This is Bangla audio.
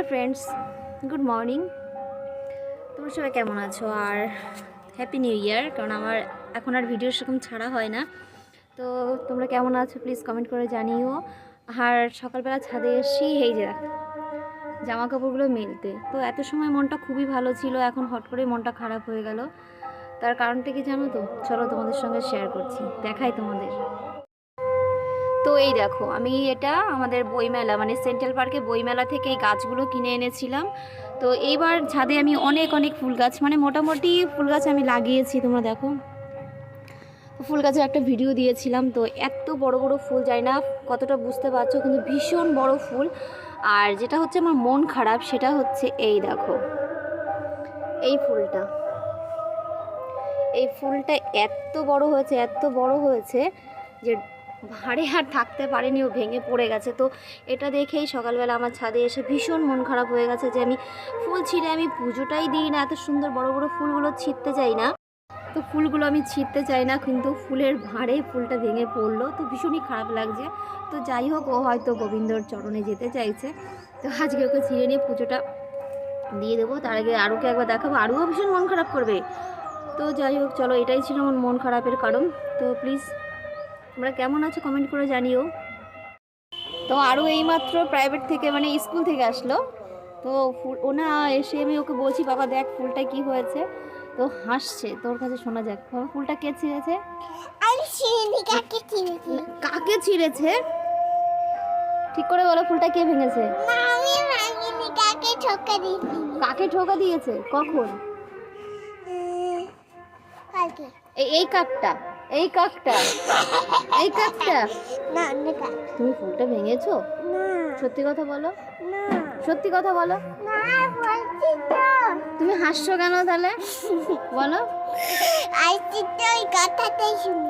Friends, good morning. তোমরা সবাই কেমন আছো? আর হ্যাপি নিউ ইয়ার, কারণ আমার এখন আর ভিডিও সেরকম ছাড়া হয় না। তো তোমরা কেমন আছো প্লিজ কমেন্ট করে জানিও। আর সকালবেলা ছাদে এসেছি, এই যে জামা কাপড়গুলো মেলতে। তো এত সময় মনটা খুবই ভালো ছিল, এখন হট করে মনটা খারাপ হয়ে গেল। তার কারণটা কি জানো তো? চলো তোমাদের সঙ্গে শেয়ার করছি, দেখাই তোমাদের। তো এই দেখো, আমি এটা আমাদের বইমেলা মানে সেন্ট্রাল পার্কে বইমেলা থেকে এই গাছগুলো কিনে এনেছিলাম। তো এইবার ছাদে আমি অনেক অনেক ফুল গাছ মানে মোটামুটি ফুল গাছ আমি লাগিয়েছি। তোমরা দেখো, ফুল গাছের একটা ভিডিও দিয়েছিলাম। তো এত বড় বড় ফুল, যায় না কতটা বুঝতে পারছো, কিন্তু ভীষণ বড় ফুল। আর যেটা হচ্ছে আমার মন খারাপ, সেটা হচ্ছে এই দেখো, এই ফুলটা এত বড় হয়েছে, এত বড় হয়েছে যে ভারে আর থাকতে পারেনি, ও ভেঙে পড়ে গেছে। তো এটা দেখেই সকালবেলা আমার ছাদে এসে ভীষণ মন খারাপ হয়ে গেছে যে আমি ফুল ছিঁড়ে আমি পুজোটাই দিই না, এত সুন্দর বড় বড় ফুলগুলো ছিঁড়তে চাই না। তো ফুলগুলো আমি ছিঁড়তে চাই না, কিন্তু ফুলের ভাঁড়ে ফুলটা ভেঙে পড়লো, তো ভীষণই খারাপ লাগছে। তো যাই হোক, ও হয়তো গোবিন্দর চরণে যেতে চাইছে, তো আজকে ওকে ছিঁড়ে নিয়ে পুজোটা দিয়ে দেবো। তার আগে আরুকে একবার দেখাবো, আরুও ভীষণ মন খারাপ করবে। তো যাই হোক, চলো, এটাই ছিল আমার মন খারাপের কারণ। তো প্লিজ তোমরা কেমন আছো কমেন্ট করে জানিও। তো আরও এইমাত্র প্রাইভেট থেকে মানে স্কুল থেকে আসলো। তো ওনা এসে আমি ওকে বলছি, বাবা দেখ ফুলটা কি হয়েছে। তো হাসছে, তোর কাছে শোনা যাক। বাবা, ফুলটা কে ছিঁড়েছে? আমি ছিঁড়িনি, কাকে ছিঁড়েছি? কাকে ছিঁড়েছে ঠিক করে বলো, ফুলটা কে ভেঙেছে? না, আমি ভাঙিনি, কাকে ঠোকা দিয়েছি? কাকে ঠোকা দিয়েছে? কখন? কাকে? এই কাকটা, এই কাকটা, এই কাকটা। না, অন্য কাক। তুমি ফুলটা ভেঙেছো? না, সত্যি কথা বলো, না, সত্যি কথা বলো। না, বলছি তো। তুমি হাসছো কেন তাহলে? বলো। আজকে তো ওই কথাটাই শুনি।